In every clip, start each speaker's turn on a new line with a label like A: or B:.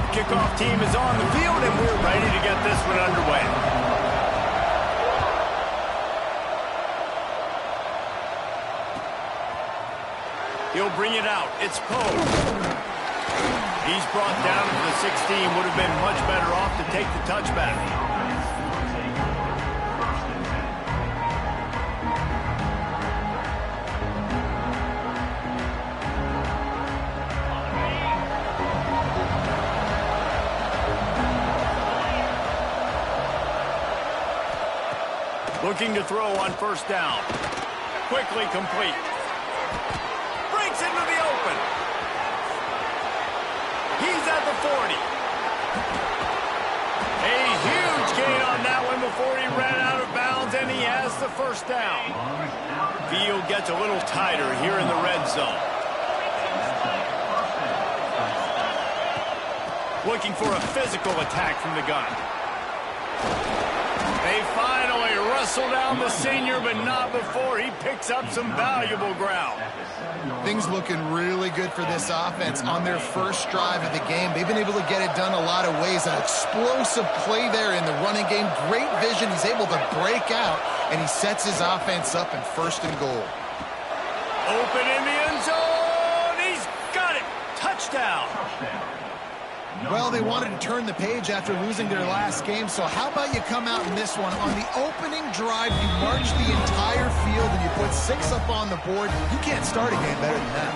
A: Kickoff team is on the field, and we're ready to get this one underway. He'll bring it out. It's Poe. He's brought down to the 16. Would have been much better off to take the touchback. Looking to throw on first down. Quickly complete. Breaks into the open. He's at the 40. A huge gain on that one before he ran out of bounds, and he has the first down. Field gets a little tighter here in the red zone. Looking for a physical attack from the gun. They finally wrestle down the senior, but not before he picks up some valuable ground.
B: Things looking really good for this offense on their first drive of the game. They've been able to get it done a lot of ways. An explosive play there in the running game. Great vision. He's able to break out, and he sets his offense up in first and goal.
A: Open in the end zone. He's got it. Touchdown.
B: Well, they wanted to turn the page after losing their last game, so how about you come out in this one? On the opening drive, you march the entire field and you put 6 up on the board. You can't start a game better than that.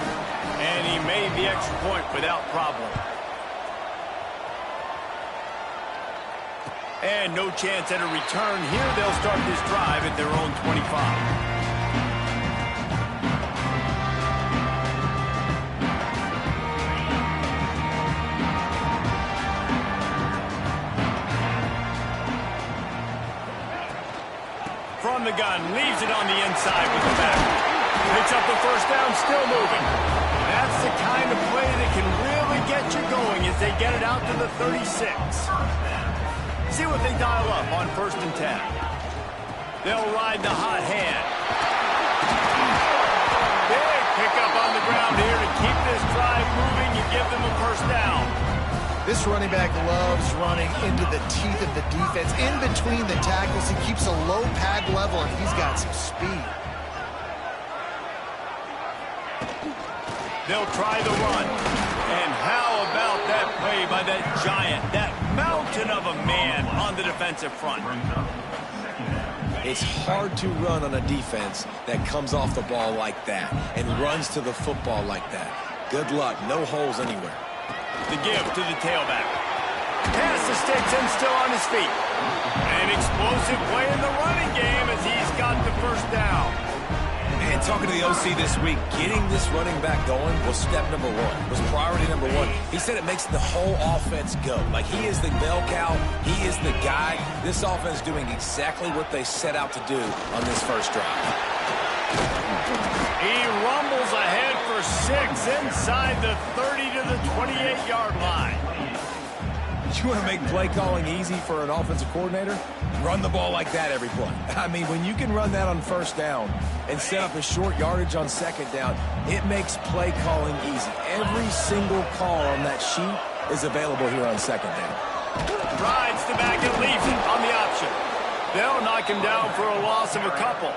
A: And he made the extra point without problem. And no chance at a return here. They'll start this drive at their own 25. From the gun, leaves it on the inside with the back. Picks up the first down, still moving. That's the kind of play that can really get you going as they get it out to the 36. See what they dial up on first and 10. They'll ride the hot hand. Big pickup on the ground here to keep this drive moving and give them a first down.
B: This running back loves running into the teeth of the defense. In between the tackles, he keeps a low pad level, and he's got some speed.
A: They'll try the run. And how about that play by that giant, that mountain of a man on the defensive front?
C: It's hard to run on a defense that comes off the ball like that and runs to the football like that. Good luck. No holes anywhere.
A: The give to the tailback. Pass the sticks and still on his feet. An explosive play in the running game as he's got the first down.
C: And talking to the OC this week, getting this running back going was step number 1, was priority number 1. He said it makes the whole offense go. Like, he is the bell cow, he is the guy. This offense doing exactly what they set out to do on this first drive.
A: He rumbles ahead for 6 inside the 30 to the 28-yard line.
C: You want to make play calling easy for an offensive coordinator? Run the ball like that every play. I mean, when you can run that on first down and set up a short yardage on second down, it makes play calling easy. Every single call on that sheet is available here on second down.
A: Rides the back and leaves it on the option. They'll knock him down for a loss of a couple.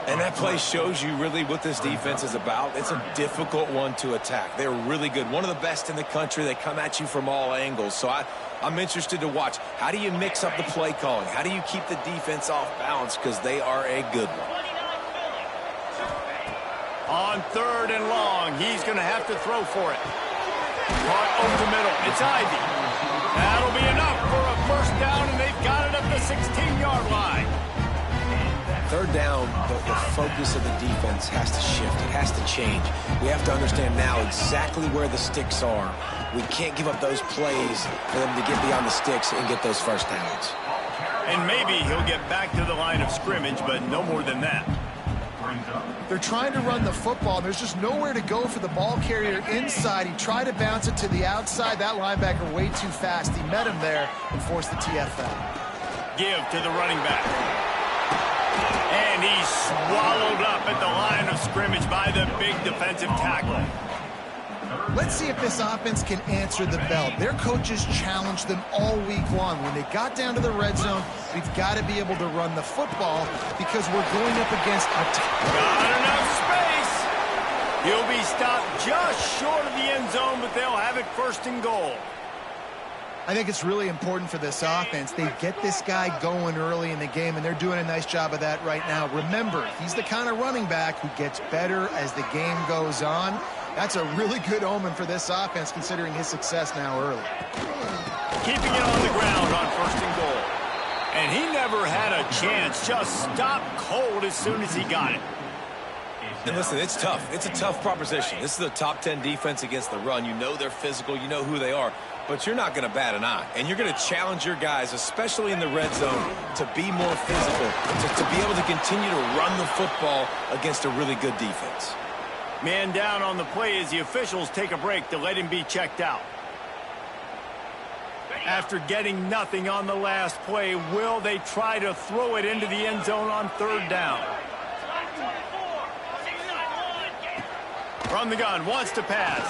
C: And that play shows you really what this defense is about. It's a difficult one to attack. They're really good. One of the best in the country. They come at you from all angles. So I'm interested to watch. How do you mix up the play calling? How do you keep the defense off balance? Because they are a good one.
A: On 3rd and long, he's going to have to throw for it. Caught over the middle. It's Ivy. That'll be enough for a first down, and they've got it at the 16-yard line.
C: 3rd down, the focus of the defense has to shift. It has to change. We have to understand now exactly where the sticks are. We can't give up those plays for them to get beyond the sticks and get those first downs.
A: And maybe he'll get back to the line of scrimmage, but no more than that.
B: They're trying to run the football. There's just nowhere to go for the ball carrier inside. He tried to bounce it to the outside. That linebacker way too fast. He met him there and forced the TFL.
A: Give to the running back. And he's swallowed up at the line of scrimmage by the big defensive tackle.
B: Let's see if this offense can answer the bell. Their coaches challenged them all week long. When they got down to the red zone, we've got to be able to run the football because we're going up against a
A: Got enough space. He'll be stopped just short of the end zone, but they'll have it first and goal.
B: I think it's really important for this offense. They get this guy going early in the game, and they're doing a nice job of that right now. Remember, he's the kind of running back who gets better as the game goes on. That's a really good omen for this offense, considering his success now early.
A: Keeping it on the ground on first and goal. And he never had a chance. Just stopped cold as soon as he got it.
C: And listen, it's tough. It's a tough proposition. This is a top 10 defense against the run. You know they're physical. You know who they are. But you're not going to bat an eye. And you're going to challenge your guys, especially in the red zone, to be more physical, to be able to continue to run the football against a really good defense.
A: Man down on the play as the officials take a break to let him be checked out. After getting nothing on the last play, will they try to throw it into the end zone on third down? From the gun, wants to pass.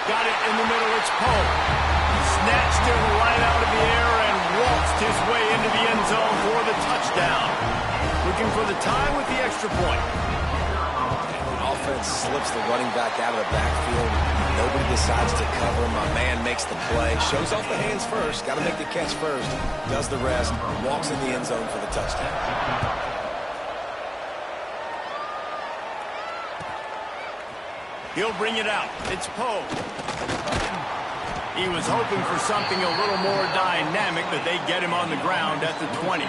A: Got it in the middle, it's Poe. Snatched it right out of the air and waltzed his way into the end zone for the touchdown. Looking for the tie with the extra point.
C: Offense slips the running back out of the backfield. Nobody decides to cover him. My man makes the play. Shows off the hands first. Got to make the catch first. Does the rest. Walks in the end zone for the touchdown.
A: He'll bring it out. It's Poe. He was hoping for something a little more dynamic, but they get him on the ground at the 20.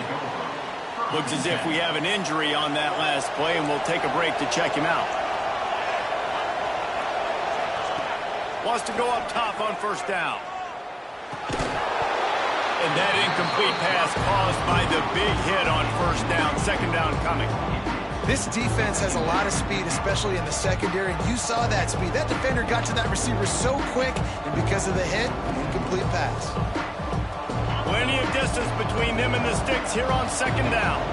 A: Looks as if we have an injury on that last play, and we'll take a break to check him out. Wants to go up top on first down. And that incomplete pass caused by the big hit on first down. Second down coming.
B: This defense has a lot of speed, especially in the secondary. You saw that speed. That defender got to that receiver so quick, and because of the hit, incomplete pass.
A: Plenty of distance between them and the sticks here on second down.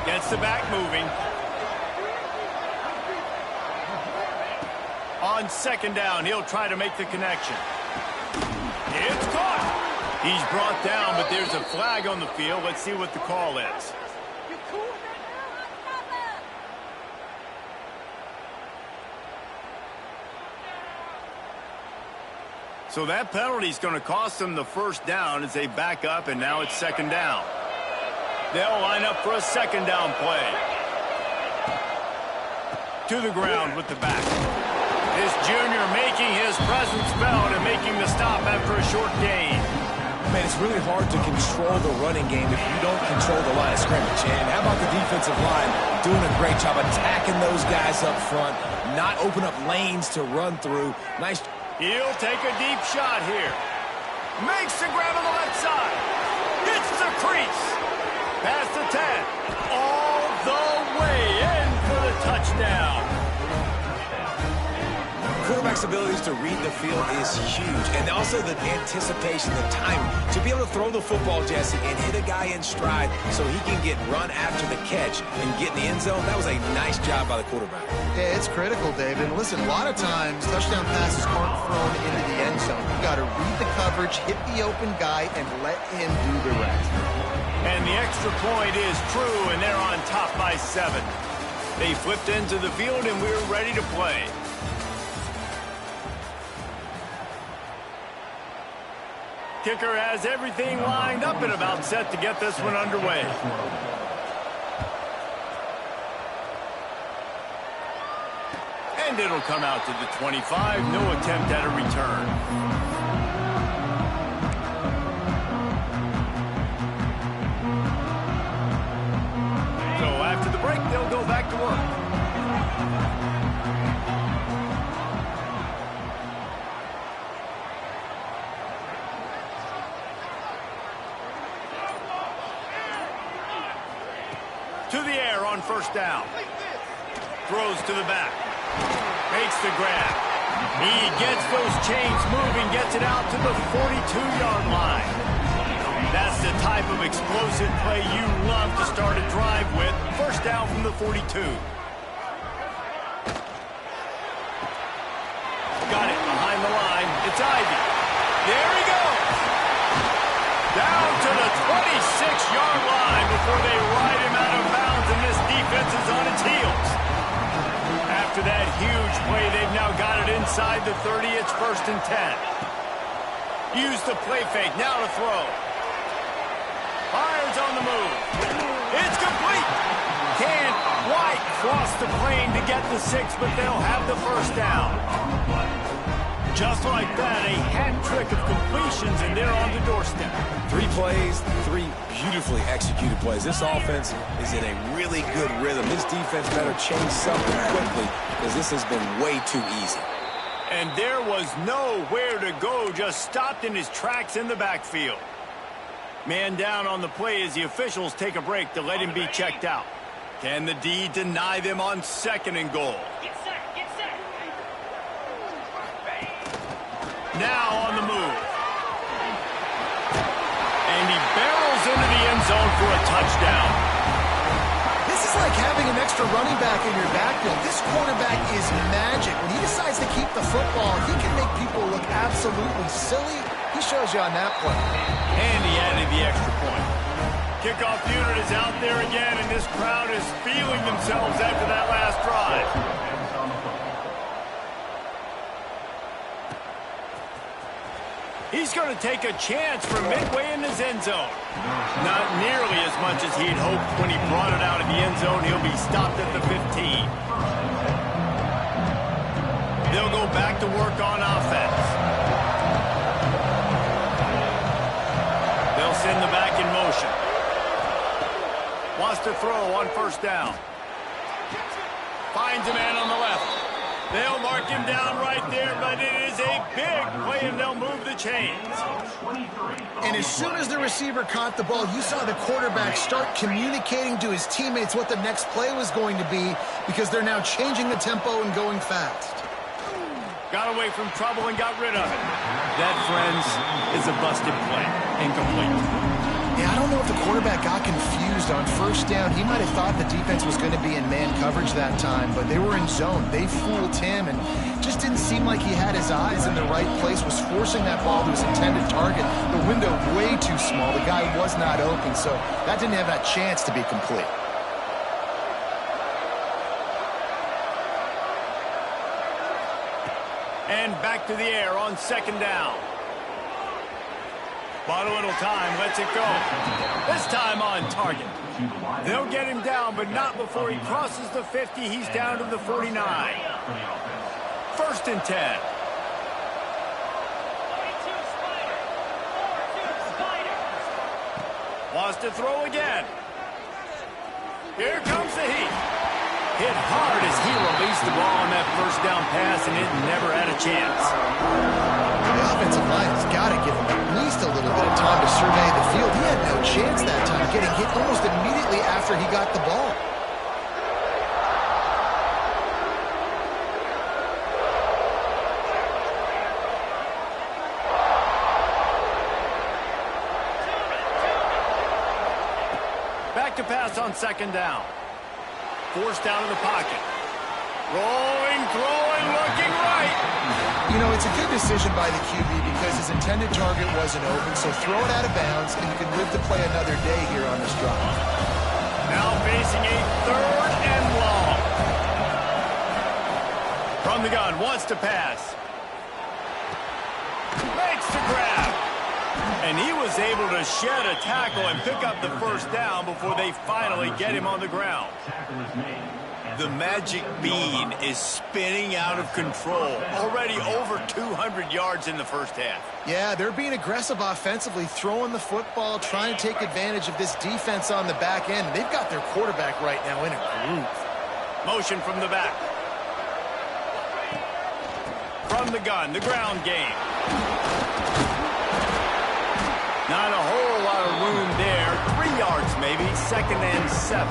A: Gets the back moving. On second down, he'll try to make the connection. It's caught. He's brought down, but there's a flag on the field. Let's see what the call is. So that penalty is going to cost them the first down as they back up, and now it's second down. They'll line up for a second down play. To the ground with the back. This junior making his presence felt and making the stop after a short gain.
C: Man, it's really hard to control the running game if you don't control the line of scrimmage. And how about the defensive line doing a great job attacking those guys up front, not open up lanes to run through. Nice.
A: He'll take a deep shot here. Makes the grab on the left side. Hits the crease. Past the 10. All the way in for the touchdown.
C: Quarterback's abilities to read the field is huge. And also the anticipation, the time to be able to throw the football, Jesse, and hit a guy in stride so he can get run after the catch and get in the end zone. That was a nice job by the quarterback.
B: Yeah, it's critical, David. And listen, a lot of times touchdown passes aren't thrown into the end zone. You got to read the coverage, hit the open guy, and let him do the rest.
A: And the extra point is true, and they're on top by 7. They flipped into the field, and we're ready to play. Kicker has everything lined up and about set to get this one underway. And it'll come out to the 25. No attempt at a return. So after the break, they'll go back to work. To the air on first down. Throws to the back. Makes the grab. He gets those chains moving, gets it out to the 42-yard line. That's the type of explosive play you love to start a drive with. First down from the 42. It's Ivy. There he goes. Down to the 26-yard line before they ride him out of bounds, and this defense is on its heels. After that huge play, they've now got it inside the 30. It's 1st and 10. Use the play fake. Now to throw. Fires on the move. It's complete. Can't quite cross the plane to get the 6, but they'll have the 1st down. Just like that, a hat trick of completions, and they're on the doorstep.
C: 3 plays, 3 beautifully executed plays. This offense is in a really good rhythm. This defense better change something quickly because this has been way too easy.
A: And there was nowhere to go, just stopped in his tracks in the backfield. Man down on the play as the officials take a break to let him be checked out. Can the D deny them on 2nd and goal? Now on the move. And he barrels into the end zone for a touchdown.
B: This is like having an extra running back in your backfield. This quarterback is magic. When he decides to keep the football, he can make people look absolutely silly. He shows you on that play.
A: And he added the extra point. Kickoff unit is out there again, and this crowd is feeling themselves after that last drive. He's going to take a chance from midway in his end zone. Not nearly as much as he'd hoped when he brought it out of the end zone. He'll be stopped at the 15. They'll go back to work on offense. They'll send the back in motion. Wants to throw on 1st down. Finds a man on the left. They'll mark him down right there, but it is a big play, and they'll move the chains.
B: And as soon as the receiver caught the ball, you saw the quarterback start communicating to his teammates what the next play was going to be because they're now changing the tempo and going fast.
A: Got away from trouble and got rid of it. That, friends, is a busted play. Incomplete.
B: Yeah, I don't know if the quarterback got confused on 1st down. He might have thought the defense was going to be in man coverage that time, but they were in zone. They fooled him and just didn't seem like he had his eyes in the right place, was forcing that ball to his intended target. The window way too small. The guy was not open, so that didn't have that chance to be complete.
A: And back to the air on 2nd down. Bought a little time, lets it go. This time on target. They'll get him down, but not before he crosses the 50. He's down to the 49. 1st and 10. Wants to throw again. Here comes the heat. Hit hard as he released the ball on that 1st down pass, and it never had a chance.
B: The offensive line has got to give him at least a little bit of time to survey the field. He had no chance that time, getting hit almost immediately after he got the ball.
A: Back to pass on 2nd down. Forced out of the pocket. Rolling, throwing, looking right.
B: You know, it's a good decision by the QB because his intended target wasn't open, so throw it out of bounds, and you can live to play another day here on this drive.
A: Now facing a 3rd and long. From the gun, wants to pass. Makes the grab. And he was able to shed a tackle and pick up the 1st down before they finally get him on the ground. The magic bean is spinning out of control. Already over 200 yards in the 1st half.
B: Yeah, they're being aggressive offensively, throwing the football, trying to take advantage of this defense on the back end. They've got their quarterback right now in a groove.
A: Motion from the back. From the gun, the ground game. Not a whole lot of room there. 3 yards maybe, 2nd and 7.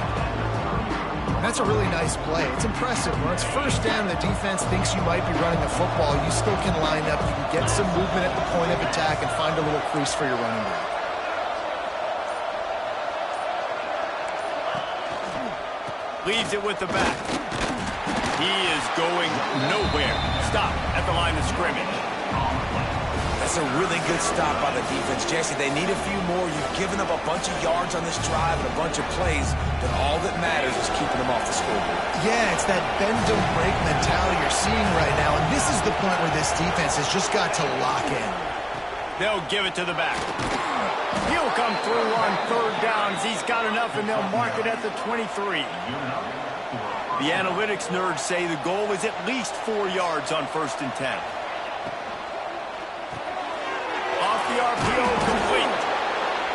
B: That's a really nice play. It's impressive. When it's 1st down, the defense thinks you might be running the football. You still can line up. You can get some movement at the point of attack and find a little crease for your running back.
A: Leaves it with the back. He is going nowhere. Stop at the line of scrimmage.
C: That's a really good stop by the defense. Jesse, they need a few more. You've given up a bunch of yards on this drive and a bunch of plays, but all that matters is keeping them off the scoreboard.
B: Yeah, it's that bend, don't break mentality you're seeing right now, and this is the point where this defense has just got to lock in.
A: They'll give it to the back. He'll come through on third downs. He's got enough, and they'll mark it at the 23. The analytics nerds say the goal is at least 4 yards on 1st and 10. Off the RPO, complete.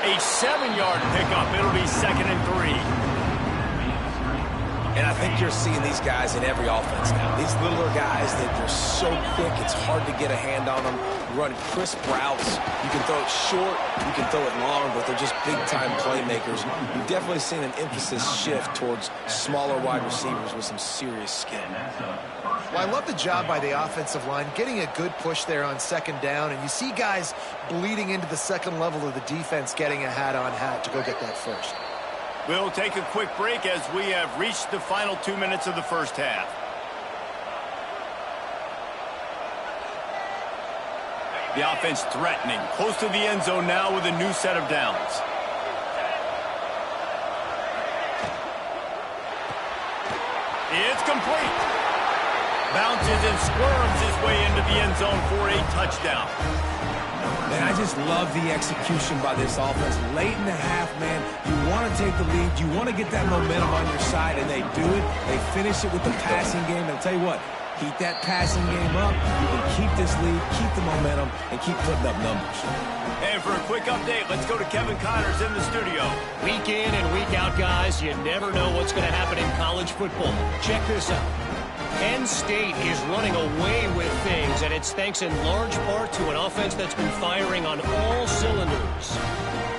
A: A 7-yard pickup. It'll be 2nd and 3.
C: And I think you're seeing these guys in every offense now. These littler guys that they're so quick, it's hard to get a hand on them. Run crisp routes. You can throw it short, you can throw it long, but they're just big-time playmakers. You've definitely seen an emphasis shift towards smaller wide receivers with some serious skill.
B: Well, I love the job by the offensive line, getting a good push there on 2nd down, and you see guys bleeding into the second level of the defense getting a hat-on-hat to go get that first.
A: We'll take a quick break as we have reached the final 2 minutes of the first half. The offense threatening, close to the end zone now with a new set of downs. It's complete. Bounces and squirms his way into the end zone for a touchdown.
C: And I just love the execution by this offense. Late in the half, man, you want to take the lead. You want to get that momentum on your side, and they do it. They finish it with the passing game. And I'll tell you what, keep that passing game up. You can keep this lead, keep the momentum, and keep putting up numbers.
A: And for a quick update, let's go to Kevin Connors in the studio.
D: Week in and week out, guys, you never know what's going to happen in college football. Check this out. Penn State is running away with things, and it's thanks in large part to an offense that's been firing on all cylinders.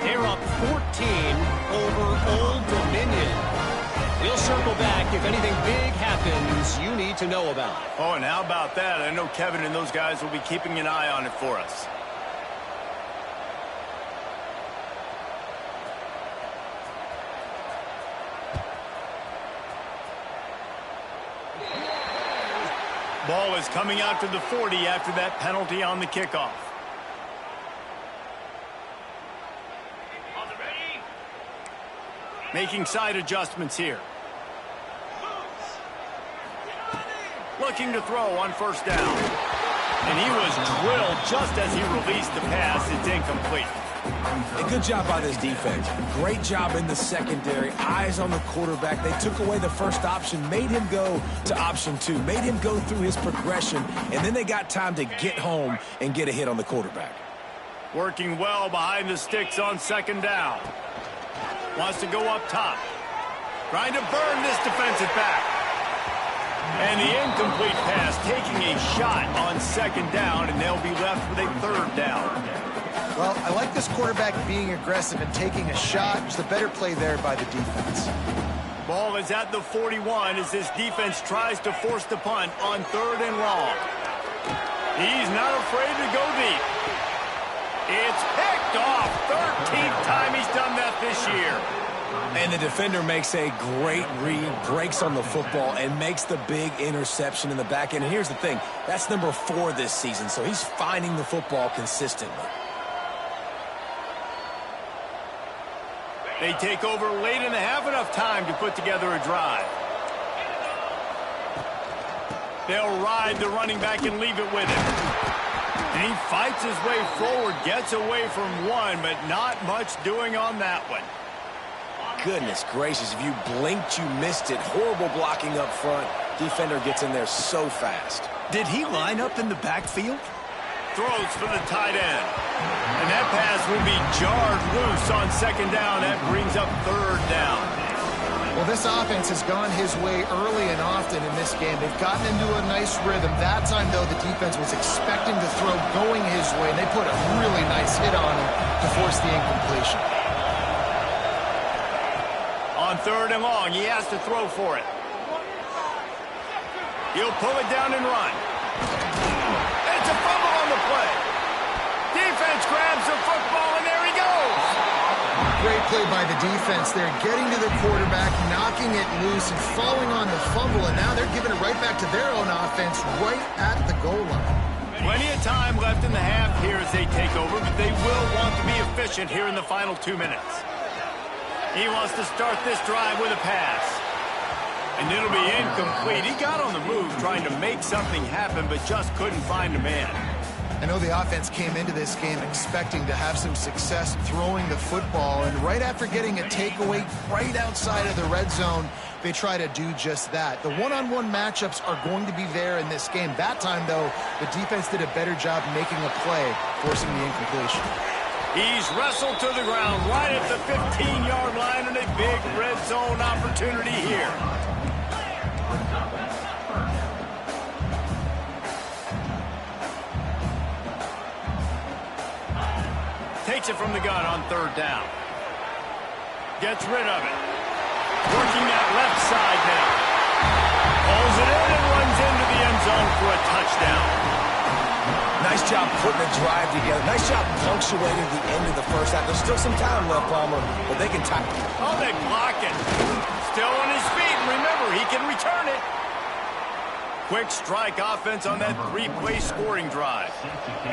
D: They're up 14 over Old Dominion. We'll circle back if anything big happens you need to know about.
A: Oh, and how about that? I know Kevin and those guys will be keeping an eye on it for us. Ball is coming out to the 40 after that penalty on the kickoff. Making side adjustments here. Looking to throw on 1st down. And he was drilled just as he released the pass. It's incomplete.
C: A good job by this defense. Great job in the secondary. Eyes on the quarterback. They took away the first option, made him go to option 2, made him go through his progression, and then they got time to get home and get a hit on the quarterback.
A: Working well behind the sticks on 2nd down. Wants to go up top. Trying to burn this defensive back. And the incomplete pass taking a shot on 2nd down, and they'll be left with a 3rd down.
B: Well, I like this quarterback being aggressive and taking a shot. Just a better play there by the defense.
A: Ball is at the 41 as this defense tries to force the punt on 3rd and long. He's not afraid to go deep. It's picked off. 13th time he's done that this year.
C: And the defender makes a great read, breaks on the football, and makes the big interception in the back end. And here's the thing, that's number 4 this season, so he's finding the football consistently.
A: They take over late and have enough time to put together a drive. They'll ride the running back and leave it with him. And he fights his way forward, gets away from one, but not much doing on that one.
C: Goodness gracious, if you blinked, you missed it. Horrible blocking up front. Defender gets in there so fast.
A: Did he line up in the backfield? Throws for the tight end. And that pass will be jarred loose on 2nd down. That brings up 3rd down.
B: Well, this offense has gone his way early and often in this game. They've gotten into a nice rhythm. That time, though, the defense was expecting to throw going his way, and they put a really nice hit on him to force the incompletion.
A: On 3rd and long, he has to throw for it. He'll pull it down and run. It's a fumble on the play. Defense grabs the football, and there he goes.
B: Great play by the defense there, getting to the quarterback, knocking it loose, and falling on the fumble, and now they're giving it right back to their own offense right at the goal line.
A: Plenty of time left in the half here as they take over, but they will want to be efficient here in the final 2 minutes. He wants to start this drive with a pass. And it'll be incomplete. He got on the move trying to make something happen, but just couldn't find a man.
B: I know the offense came into this game expecting to have some success throwing the football, and right after getting a takeaway right outside of the red zone, they try to do just that. The one-on-one matchups are going to be there in this game. That time, though, the defense did a better job making a play, forcing the incompletion.
A: He's wrestled to the ground right at the 15-yard line, and a big red zone opportunity here. Takes it from the gun on 3rd down. Gets rid of it. Working that left side now. Pulls it in and runs into the end zone for a touchdown.
C: Nice job putting the drive together. Nice job punctuating the end of the first half. There's still some time left, Palmer, but they can tie.
A: Oh, they block it. Still on his feet. Remember, he can return it. Quick strike offense on that 3-play scoring drive.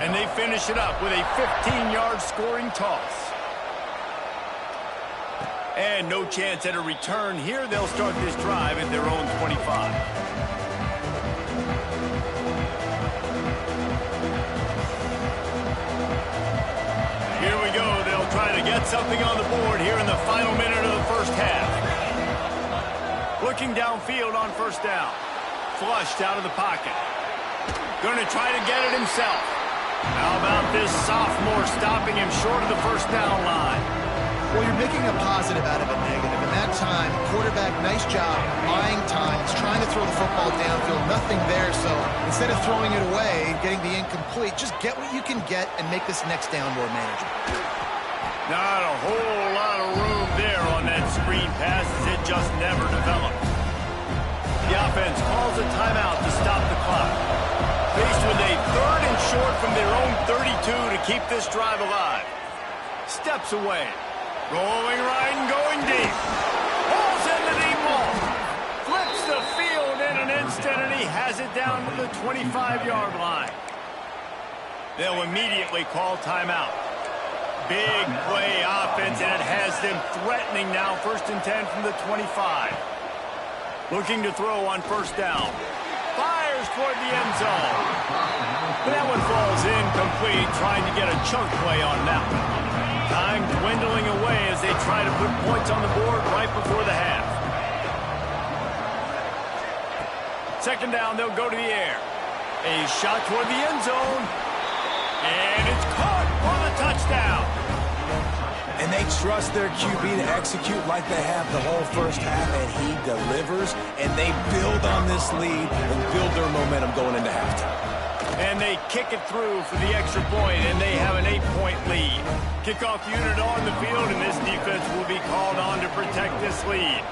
A: And they finish it up with a 15-yard scoring toss. And no chance at a return here. They'll start this drive at their own 25. Here we go. They'll try to get something on the board here in the final minute of the first half. Looking downfield on 1st down. Flushed out of the pocket. Going to try to get it himself. How about this sophomore stopping him short of the 1st down line?
B: Well, you're making a positive out of a negative. And that time, quarterback, nice job buying time. He's trying to throw the football downfield. Nothing there, so instead of throwing it away and getting the incomplete, just get what you can get and make this next down more manageable.
A: Not a whole lot of room there on that screen pass as it just never developed. The offense calls a timeout to stop the clock. Faced with a 3rd and short from their own 32 to keep this drive alive. Steps away. Rolling right and going deep. Falls in the deep ball. Flips the field in an instant, and he has it down to the 25-yard line. They'll immediately call timeout. Big play offense, and it has them threatening now. 1st and 10 from the 25. Looking to throw on 1st down. Fires toward the end zone. But that one falls incomplete, trying to get a chunk play on that one. Time dwindling away as they try to put points on the board right before the half. 2nd down, they'll go to the air. A shot toward the end zone. And it's caught for the touchdown.
C: And they trust their QB to execute like they have the whole first half, and he delivers, and they build on this lead and build their momentum going into halftime.
A: And they kick it through for the extra point, and they have an 8-point lead. Kickoff unit on the field, and this defense will be called on to protect this lead.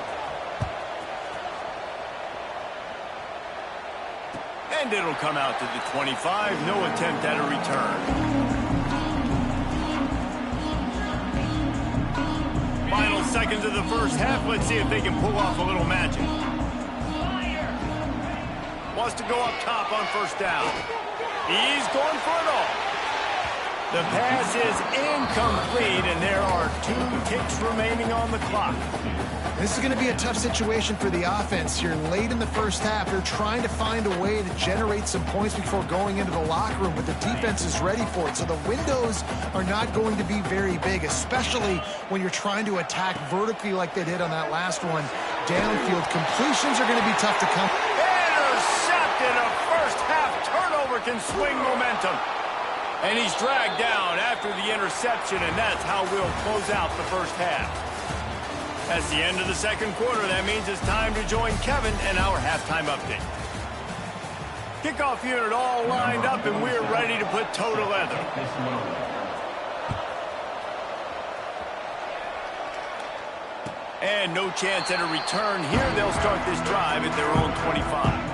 A: And it'll come out to the 25. No attempt at a return. Final seconds of the first half. Let's see if they can pull off a little magic. Wants to go up top on 1st down. He's going for it all. The pass is incomplete, and there are 2 kicks remaining on the clock.
B: This is going to be a tough situation for the offense here. Late in the first half, they're trying to find a way to generate some points before going into the locker room, but the defense is ready for it. So the windows are not going to be very big, especially when you're trying to attack vertically like they did on that last one. Downfield completions are going to be tough to come.
A: Intercepted. A first half turnover can swing momentum. And he's dragged down after the interception, and that's how we'll close out the first half. That's the end of the 2nd quarter. That means it's time to join Kevin and our halftime update. Kickoff unit all lined up, and we're ready to put toe to leather. And no chance at a return here. They'll start this drive at their own 25.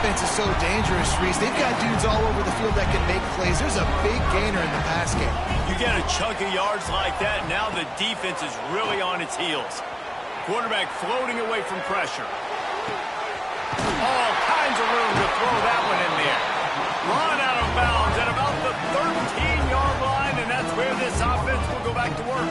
B: offense is so dangerous, Reese. They've got dudes all over the field that can make plays. There's a big gainer in the pass game.
A: You get a chunk of yards like that, now the defense is really on its heels. Quarterback floating away from pressure. All kinds of room to throw that one in there. Run out of bounds at about the 13-yard line, and that's where this offense will go back to work.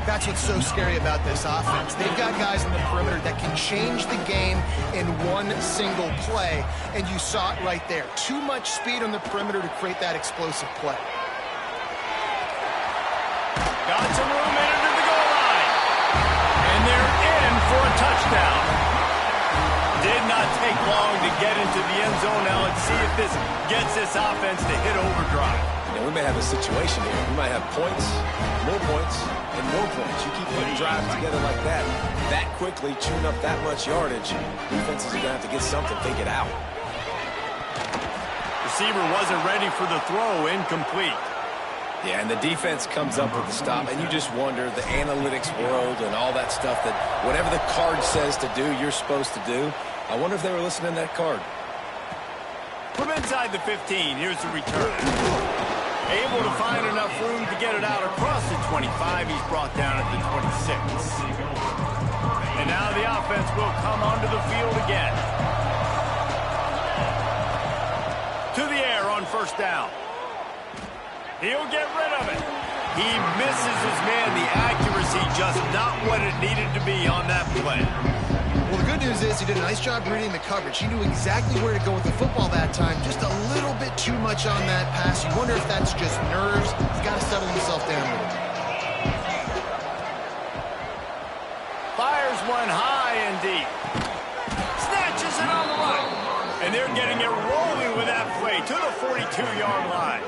B: That's what's so scary about this offense. They've got guys in the perimeter that can change the game in one single play, and you saw it right there. Too much speed on the perimeter to create that explosive play.
A: Got some room in under the goal line. And they're in for a touchdown. Did not take long to get into the end zone. Now let's see if this gets this offense to hit overdrive.
C: And we may have a situation here. We might have points, more points, and more points. You keep putting drives together like that quickly, chewing up that much yardage, defenses are going to have to get something, think it out.
A: Receiver wasn't ready for the throw, incomplete.
C: Yeah, and the defense comes up with the stop, and you just wonder, the analytics world and all that stuff, that whatever the card says to do, you're supposed to do. I wonder if they were listening to that card.
A: From inside the 15, here's the return. Able to find enough room to get it out across the 25. He's brought down at the 26. And now the offense will come onto the field again. To the air on first down. He'll get rid of it. He misses his man. The accuracy just not what it needed to be on that play.
B: Well, the good news is he did a nice job reading the coverage. He knew exactly where to go with the football that time. Just a little bit too much on that pass. You wonder if that's just nerves. He's got to settle himself down a little.
A: Fires one high and deep. Snatches it on the right. And they're getting it rolling with that play to the 42-yard line.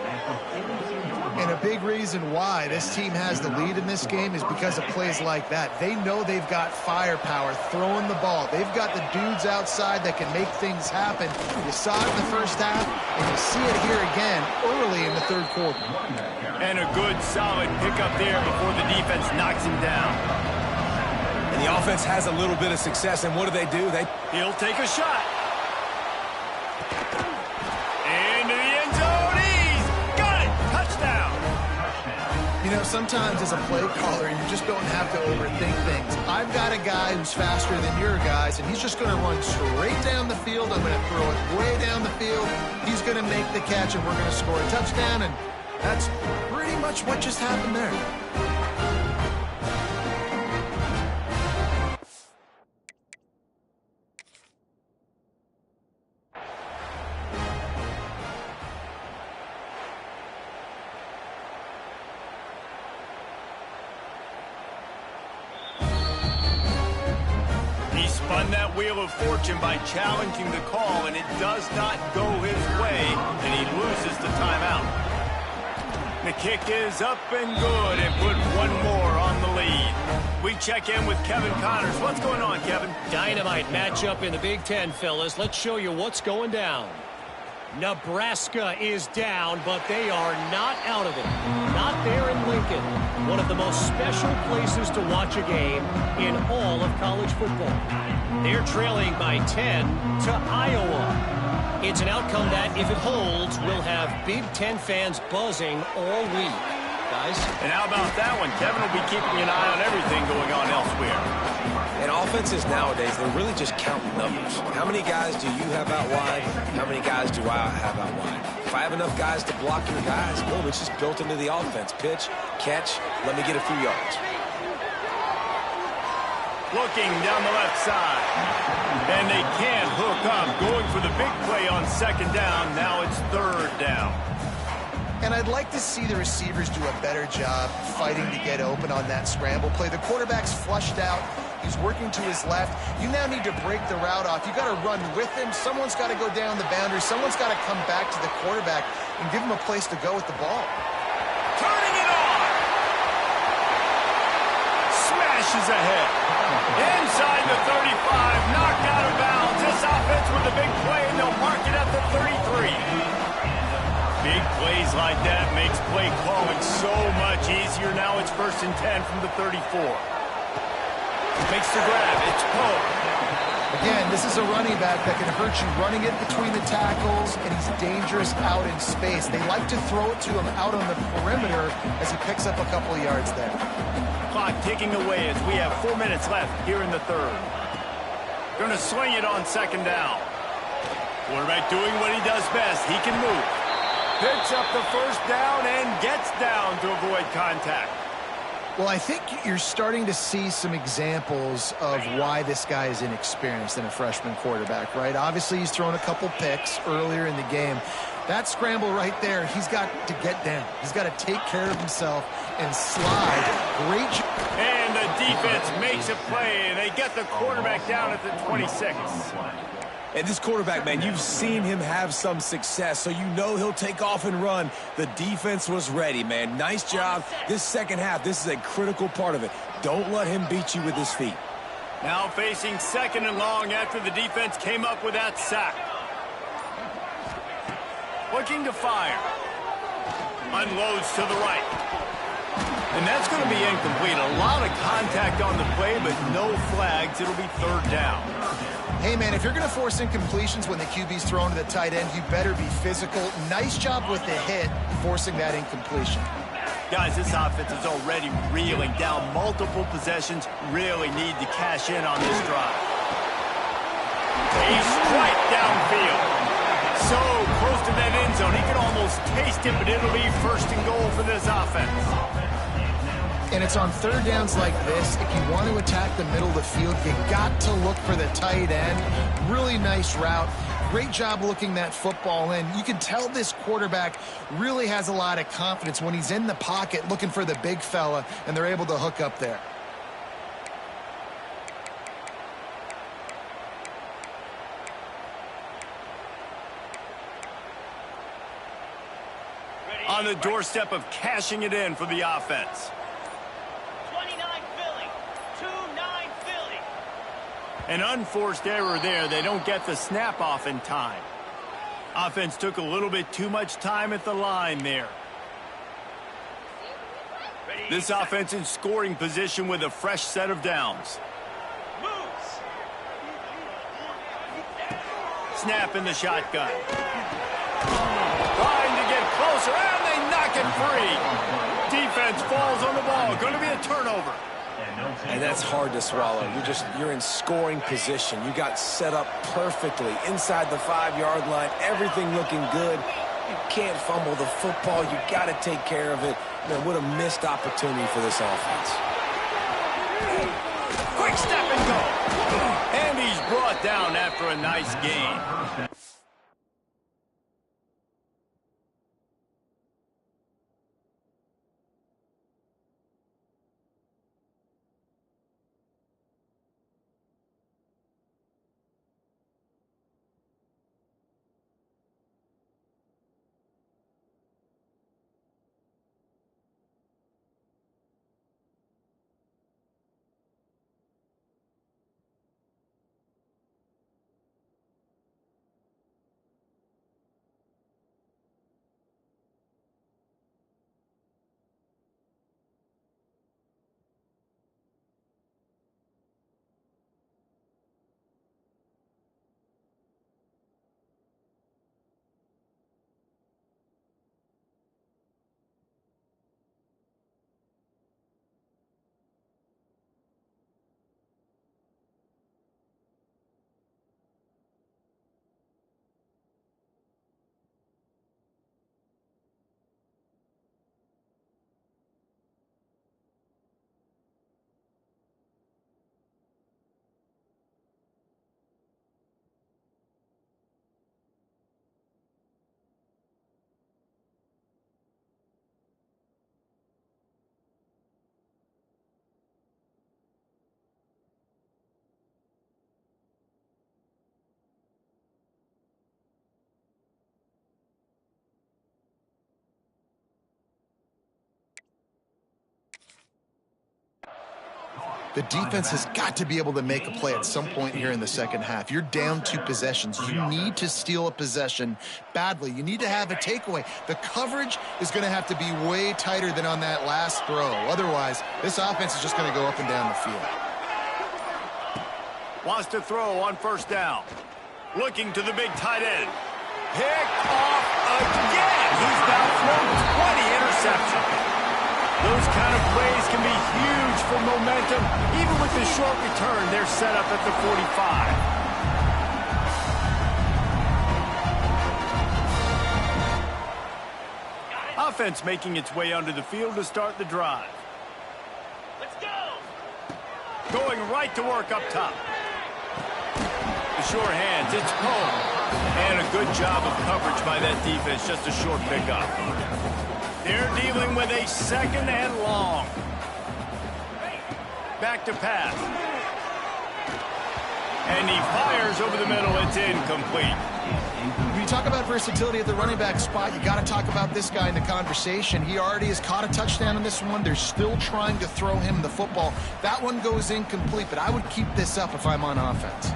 B: And a big reason why this team has the lead in this game is because of plays like that. They know they've got firepower throwing the ball. They've got the dudes outside that can make things happen. You saw it in the first half, and you see it here again early in the third quarter.
A: And a good, solid pickup there before the defense knocks him down.
C: And the offense has a little bit of success, and what do?
A: He'll take a shot. Into the end zone. He's got it. Touchdown.
B: You know, sometimes as a play caller, you just don't have to overthink things. I've got a guy who's faster than your guys, and he's just going to run straight down the field. I'm going to throw it way down the field. He's going to make the catch, and we're going to score a touchdown, and that's pretty much what just happened there.
A: Spun that wheel of fortune by challenging the call, and it does not go his way, and he loses the timeout. The kick is up and good, and put one more on the lead. We check in with Kevin Connors. What's going on, Kevin?
D: Dynamite matchup in the Big Ten, fellas. Let's show you what's going down. Nebraska is down, but they are not out of it. Not there in Lincoln. One of the most special places to watch a game in all of college football. They're trailing by 10 to Iowa. It's an outcome that, if it holds, will have Big Ten fans buzzing all week. Guys?
A: And how about that one? Kevin will be keeping an eye on everything going on elsewhere.
C: And offenses nowadays, they're really just counting numbers. How many guys do you have out wide? How many guys do I have out wide? If I have enough guys to block your guys, boom, it's just built into the offense. Pitch, catch, let me get a few yards.
A: Looking down the left side. And they can't hook up. Going for the big play on second down. Now it's third down.
B: And I'd like to see the receivers do a better job fighting to get open on that scramble play. The quarterback's flushed out. He's working to his left. You now need to break the route off. You got to run with him. Someone's got to go down the boundary. Someone's got to come back to the quarterback and give him a place to go with the ball.
A: Turning it on. Smashes ahead. Inside the 35. Knocked out of bounds. This offense with a big play, and they'll mark it at the 33. Big plays like that makes play calling so much easier. Now it's 1st and 10 from the 34. Makes the grab. It's Poe.
B: Again, this is a running back that can hurt you running it between the tackles, and he's dangerous out in space. They like to throw it to him out on the perimeter as he picks up a couple of yards there.
A: Clock ticking away as we have 4 minutes left here in the third. Going to swing it on second down. Quarterback doing what he does best. He can move. Picks up the first down and gets down to avoid contact.
B: Well, I think you're starting to see some examples of why this guy is inexperienced in a freshman quarterback, right? Obviously, he's thrown a couple picks earlier in the game. That scramble right there, he's got to get down. He's got to take care of himself and slide. Great.
A: And the defense makes a play. They get the quarterback down at the 26.
C: And this quarterback, man, you've seen him have some success, so you know he'll take off and run. The defense was ready, man. Nice job. This second half, this is a critical part of it. Don't let him beat you with his feet.
A: Now facing second and long after the defense came up with that sack. Looking to fire. Unloads to the right. And that's going to be incomplete. A lot of contact on the play, but no flags. It'll be third down.
B: Hey, man, if you're going to force incompletions when the QB's thrown to the tight end, you better be physical. Nice job with the hit, forcing that incompletion.
A: Guys, this offense is already reeling down multiple possessions. Really need to cash in on this drive. A strike downfield. So close to that end zone. He can almost taste it, but it'll be first and goal for this offense.
B: And it's on third downs like this. If you want to attack the middle of the field, you got to look for the tight end. Really nice route. Great job looking that football in. You can tell this quarterback really has a lot of confidence when he's in the pocket looking for the big fella, and they're able to hook up there.
A: On the doorstep of cashing it in for the offense.
E: 29 Philly, 2-9 Philly.
A: An unforced error there. They don't get the snap off in time. Offense took a little bit too much time at the line there. This offense in scoring position with a fresh set of downs.
E: Moves.
A: Snap in the shotgun. Trying to get closer, and they knock it free. Defense falls on the ball. Going to be a turnover.
C: And that's hard to swallow. You're in scoring position. You got set up perfectly inside the 5-yard line. Everything looking good. You can't fumble the football. You got to take care of it. Man, what a missed opportunity for this offense.
A: Quick step and go. And he's brought down after a nice gain.
B: The defense has got to be able to make a play at some point here in the second half. You're down 2 possessions. You need to steal a possession badly. You need to have a takeaway. The coverage is going to have to be way tighter than on that last throw. Otherwise, this offense is just going to go up and down the field.
A: Wants to throw on first down. Looking to the big tight end. Picked off again. He's now thrown 20 interceptions. Those kind of plays can be huge for momentum. Even with the short return, they're set up at the 45. Offense making its way onto the field to start the drive.
E: Let's go.
A: Going right to work up top. The short hands, it's Poe. And a good job of coverage by that defense, just a short pickup. They're dealing with a second and long. Back to pass. And he fires over the middle, it's incomplete.
B: When you talk about versatility at the running back spot, you got to talk about this guy in the conversation. He already has caught a touchdown on this one. They're still trying to throw him the football. That one goes incomplete, but I would keep this up if I'm on offense.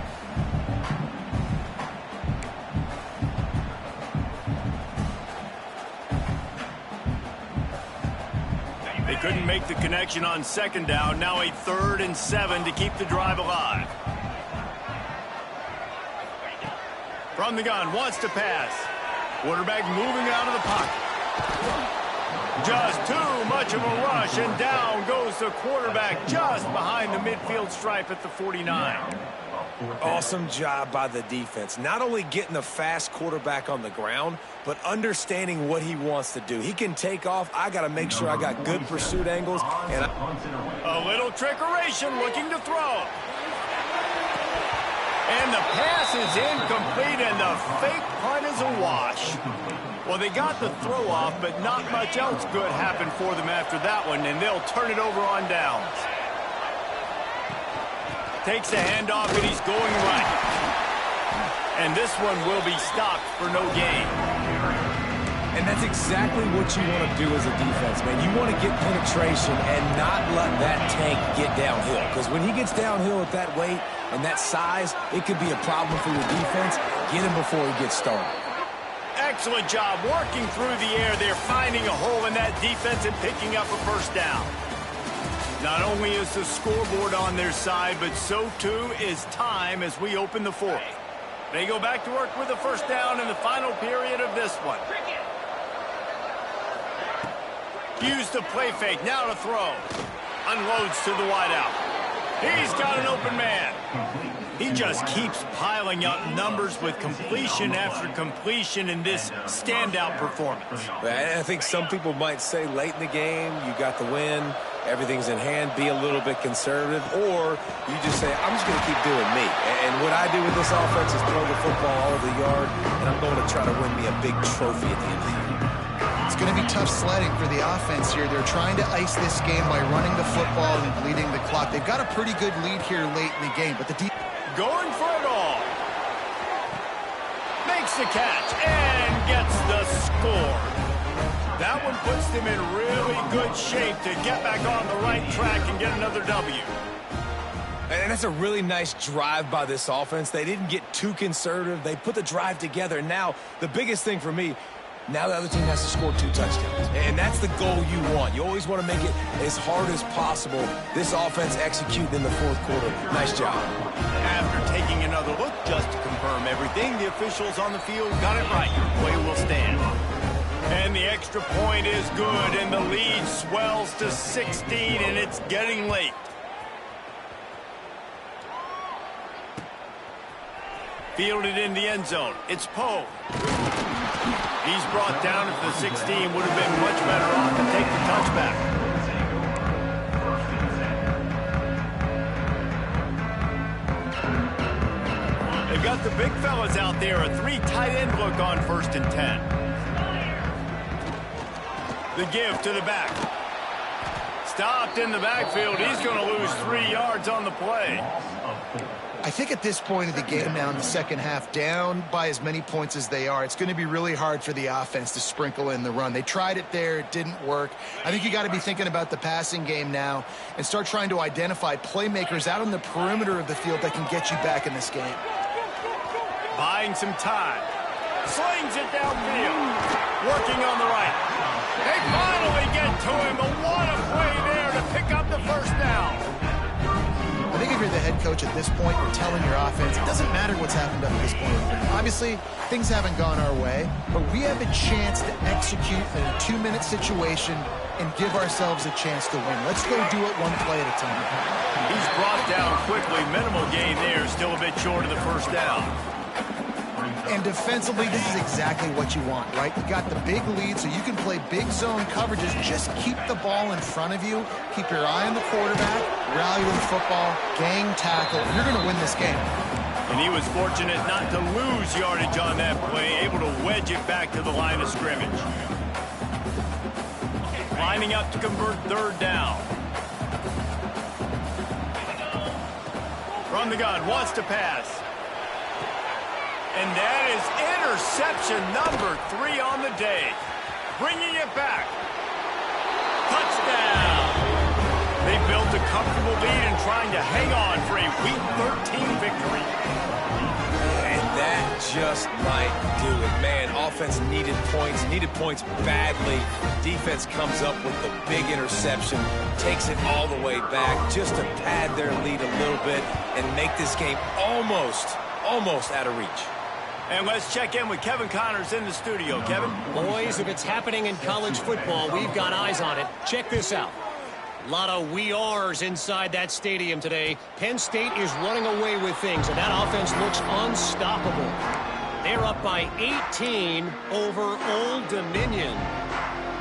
A: They couldn't make the connection on second down. Now a 3rd and 7 to keep the drive alive. From the gun, wants to pass. Quarterback moving out of the pocket. Just too much of a rush, and down goes the quarterback just behind the midfield stripe at the 49.
C: Awesome job by the defense. Not only getting the fast quarterback on the ground, but understanding what he wants to do. He can take off. I got to make sure I got good pursuit angles. And
A: a little trickeration, looking to throw. And the pass is incomplete, and the fake punt is a wash. Well, they got the throw off, but not much else good happened for them after that one, and they'll turn it over on downs. Takes the handoff, and he's going right. And this one will be stopped for no gain.
C: And that's exactly what you want to do as a defense, man. You want to get penetration and not let that tank get downhill. Because when he gets downhill at that weight and that size, it could be a problem for your defense. Get him before he gets started.
A: Excellent job working through the air. They're finding a hole in that defense and picking up a first down. Not only is the scoreboard on their side, but so too is time as we open the 4th. They go back to work with a first down in the final period of this one. Use the play fake, now to throw. Unloads to the wideout. He's got an open man. He just keeps piling up numbers with completion after completion in this standout performance.
C: I think some people might say late in the game, you got the win, everything's in hand, be a little bit conservative, or you just say, I'm just going to keep doing me. And what I do with this offense is throw the football all over the yard, and I'm going to try to win me a big trophy at the end of the year.
B: It's going to be tough sledding for the offense here. They're trying to ice this game by running the football and bleeding the clock. They've got a pretty good lead here late in the game, but the
A: going for it all. Makes the catch and gets the score. That one puts them in really good shape to get back on the right track and get another W.
C: And that's a really nice drive by this offense. They didn't get too conservative. They put the drive together. Now, the biggest thing for me, now the other team has to score 2 touchdowns. And that's the goal you want. You always want to make it as hard as possible. This offense executing in the 4th quarter. Nice job.
A: After taking another look just to confirm everything, the officials on the field got it right. Play will stand. And the extra point is good, and the lead swells to 16, and it's getting late. Fielded in the end zone. It's Poe. He's brought down at the 16. Would have been much better off to take the touchback. They've got the big fellas out there. A 3 tight end look on 1st and 10. The give to the back. Stopped in the backfield. He's going to lose 3 yards on the play.
B: I think at this point of the game now in the second half, down by as many points as they are, it's going to be really hard for the offense to sprinkle in the run. They tried it there. It didn't work. I think you got to be thinking about the passing game now and start trying to identify playmakers out on the perimeter of the field that can get you back in this game.
A: Buying some time. Slings it downfield. Working on the right. They finally get to him, but what a play there to pick up the first down.
B: I think if you're the head coach, at this point, you're telling your offense, it doesn't matter what's happened up to this point. Obviously, things haven't gone our way, but we have a chance to execute in a 2-minute situation and give ourselves a chance to win. Let's go do it one play at a time.
A: He's brought down quickly. Minimal gain there. Still a bit short of the first down.
B: And defensively, this is exactly what you want, right? You got the big lead, so you can play big zone coverages. Just keep the ball in front of you. Keep your eye on the quarterback. Rally to the football. Gang tackle. You're going to win this game.
A: And he was fortunate not to lose yardage on that play. Able to wedge it back to the line of scrimmage. Lining up to convert third down. From the gun. Wants to pass. And that is interception number 3 on the day. Bringing it back. Touchdown. They built a comfortable lead and trying to hang on for a Week 13 victory.
C: And that just might do it. Man, offense needed points badly. Defense comes up with the big interception, takes it all the way back just to pad their lead a little bit and make this game almost out of reach.
A: And let's check in with Kevin Connors in the studio. Kevin?
D: Boys, if it's happening in college football, we've got eyes on it. Check this out. A lot of we are's inside that stadium today. Penn State is running away with things, and that offense looks unstoppable. They're up by 18 over Old Dominion.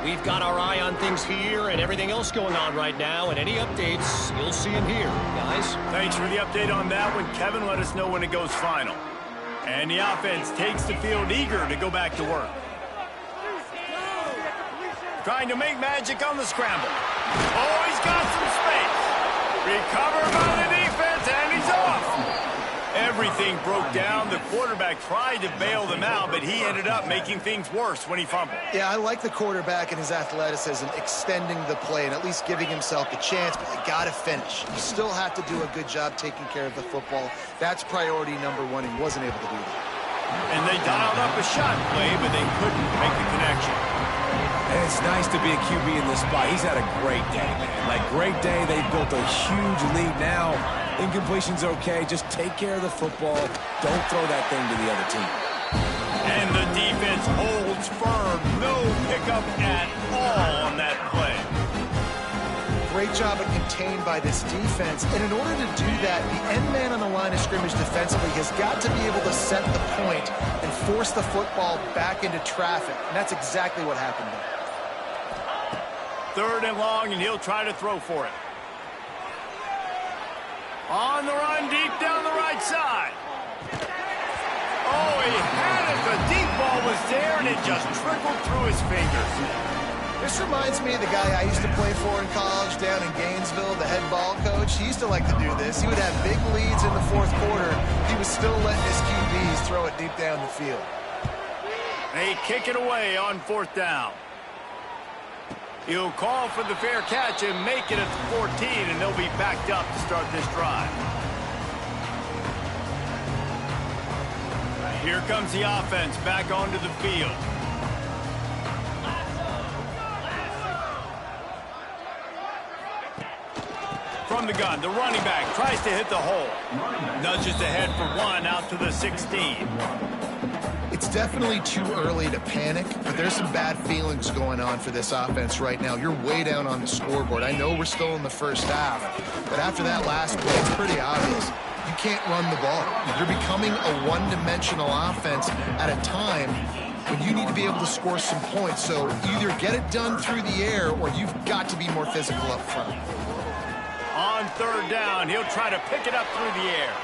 D: We've got our eye on things here and everything else going on right now, and any updates, you'll see them here, guys.
A: Thanks for the update on that one. Kevin, let us know when it goes final. And the offense takes the field eager to go back to work. Trying to make magic on the scramble. Oh, he's got some space. Recovered by the defense, and he's off. Everything broke down. The quarterback tried to bail them out, but he ended up making things worse when he fumbled.
B: Yeah, I like the quarterback and his athleticism, extending the play and at least giving himself a chance, but you got to finish. You still have to do a good job taking care of the football. That's priority number 1, and he wasn't able to do that.
A: And they dialed up a shot play, but they couldn't make the connection.
C: And it's nice to be a QB in this spot. He's had a great day, man. Like, great day. They've built a huge lead now. Incompletion's okay. Just take care of the football. Don't throw that thing to the other team.
A: And the defense holds firm. No pickup at all on that play.
B: Great job of contained by this defense. And in order to do that, the end man on the line of scrimmage defensively has got to be able to set the point and force the football back into traffic. And that's exactly what happened there.
A: 3rd and long, and he'll try to throw for it. On the run, deep down the right side. Oh, he had it. The deep ball was there, and it just trickled through his fingers.
B: This reminds me of the guy I used to play for in college down in Gainesville, the head ball coach. He used to like to do this. He would have big leads in the 4th quarter. He was still letting his QBs throw it deep down the field.
A: They kick it away on 4th down. He'll call for the fair catch and make it at the 14, and they'll be backed up to start this drive. Here comes the offense back onto the field. From the gun, the running back tries to hit the hole. Nudges ahead for 1 out to the 16.
B: It's definitely too early to panic, but there's some bad feelings going on for this offense right now. You're way down on the scoreboard. I know we're still in the first half, but after that last play, it's pretty obvious. You can't run the ball. You're becoming a one-dimensional offense at a time when you need to be able to score some points. So either get it done through the air or you've got to be more physical up front.
A: On 3rd down, he'll try to pick it up through the air.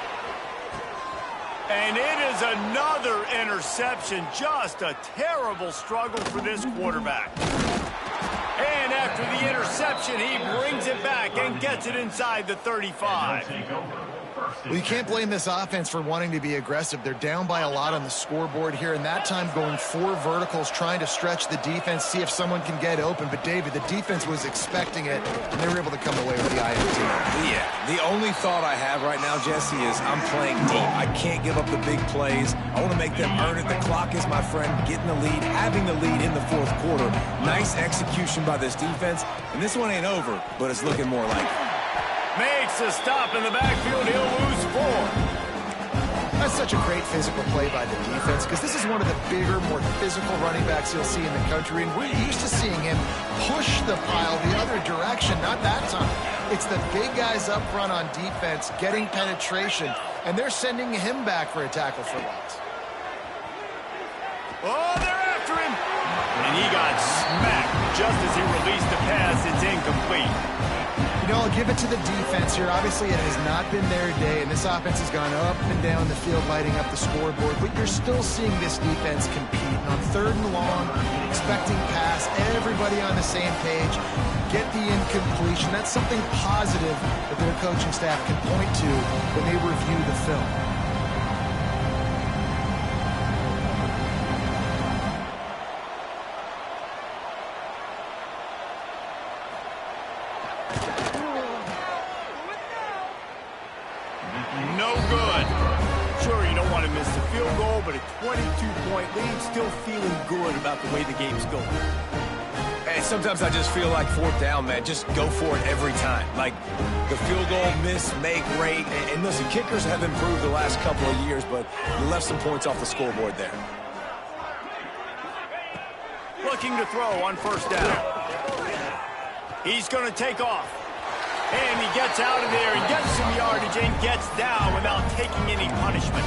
A: And it is another interception. Just a terrible struggle for this quarterback. And after the interception, he brings it back and gets it inside the 35.
B: Well, you can't blame this offense for wanting to be aggressive. They're down by a lot on the scoreboard here, and that time going 4 verticals, trying to stretch the defense, see if someone can get open. But, David, the defense was expecting it, and they were able to come away with the INT.
C: Yeah, the only thought I have right now, Jesse, is I'm playing deep. I can't give up the big plays. I want to make them earn it. The clock is my friend. Getting the lead, having the lead in the 4th quarter. Nice execution by this defense. And this one ain't over, but it's looking more like it.
A: Makes a stop in the backfield. He'll lose 4.
B: That's such a great physical play by the defense because this is one of the bigger, more physical running backs you'll see in the country, and we're used to seeing him push the pile the other direction. Not that time. It's the big guys up front on defense getting penetration, and they're sending him back for a tackle for loss.
A: Oh, they're after him. And he got smacked just as he released the pass. It's incomplete.
B: You know, I'll give it to the defense here. Obviously, it has not been their day, and this offense has gone up and down the field, lighting up the scoreboard. But you're still seeing this defense compete. And on 3rd and long, expecting pass, everybody on the same page, get the incompletion. That's something positive that their coaching staff can point to when they review the film.
A: No good. Sure, you don't want to miss the field goal, but a 22-point lead, still feeling good about the way the game's going.
C: Hey, sometimes I just feel like 4th down, man. Just go for it every time. Like the field goal, miss, make, rate. And listen, kickers have improved the last couple of years, but you left some points off the scoreboard there.
A: Looking to throw on 1st down. He's going to take off. And he gets out of there and gets some yardage and gets down without taking any punishment.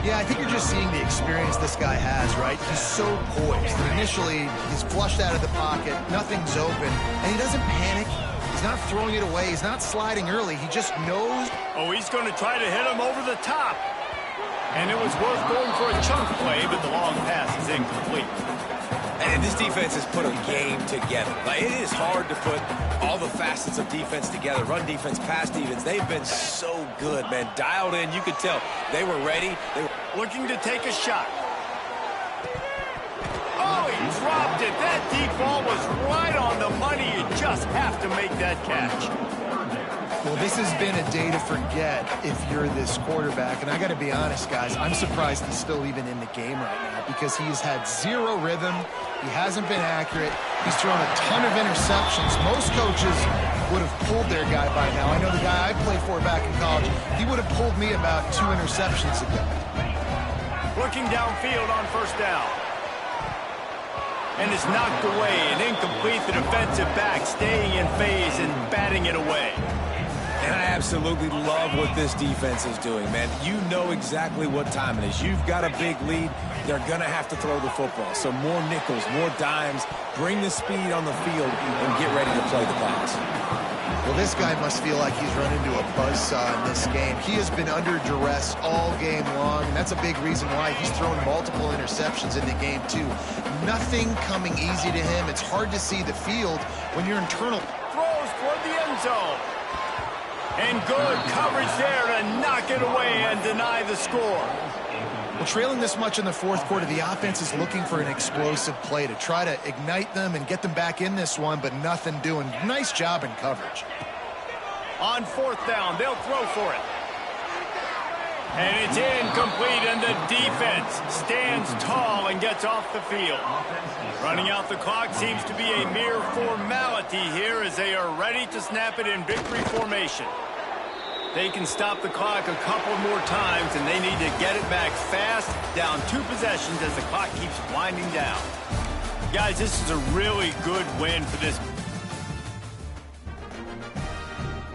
B: Yeah, I think you're just seeing the experience this guy has, right? He's so poised. Initially, he's flushed out of the pocket, nothing's open, and he doesn't panic. He's not throwing it away. He's not sliding early. He just knows.
A: Oh, he's going to try to hit him over the top. And it was worth going for a chunk play, but the long pass is incomplete.
C: And this defense has put a game together. Like, it is hard to put all the facets of defense together. Run defense, pass defense. They've been so good, man. Dialed in. You could tell they were ready. They were
A: looking to take a shot. Oh, he dropped it. That deep ball was right on the money. You just have to make that catch.
B: Well, this has been a day to forget if you're this quarterback. And I got to be honest, guys, I'm surprised he's still even in the game right now because he's had 0 rhythm. He hasn't been accurate. He's thrown a ton of interceptions. Most coaches would have pulled their guy by now. I know the guy I played for back in college, he would have pulled me about 2 interceptions ago.
A: Looking downfield on 1st down. And it's knocked away and incomplete. The defensive back staying in phase and batting it away.
C: And I absolutely love what this defense is doing, man. You know exactly what time it is. You've got a big lead. They're going to have to throw the football. So more nickels, more dimes. Bring the speed on the field and get ready to play the pass.
B: Well, this guy must feel like he's run into a buzzsaw in this game. He has been under duress all game long, and that's a big reason why he's thrown multiple interceptions in the game, too. Nothing coming easy to him. It's hard to see the field when you're internal.
A: Throws toward the end zone. And good coverage there to knock it away and deny the score.
B: Well, trailing this much in the 4th quarter, the offense is looking for an explosive play to try to ignite them and get them back in this one, but nothing doing. Nice job in coverage.
A: On 4th down, they'll throw for it. And it's incomplete, and the defense stands tall and gets off the field. Running out the clock seems to be a mere formality here as they are ready to snap it in victory formation. They can stop the clock a couple more times, and they need to get it back fast, down 2 possessions as the clock keeps winding down. Guys, this is a really good win for this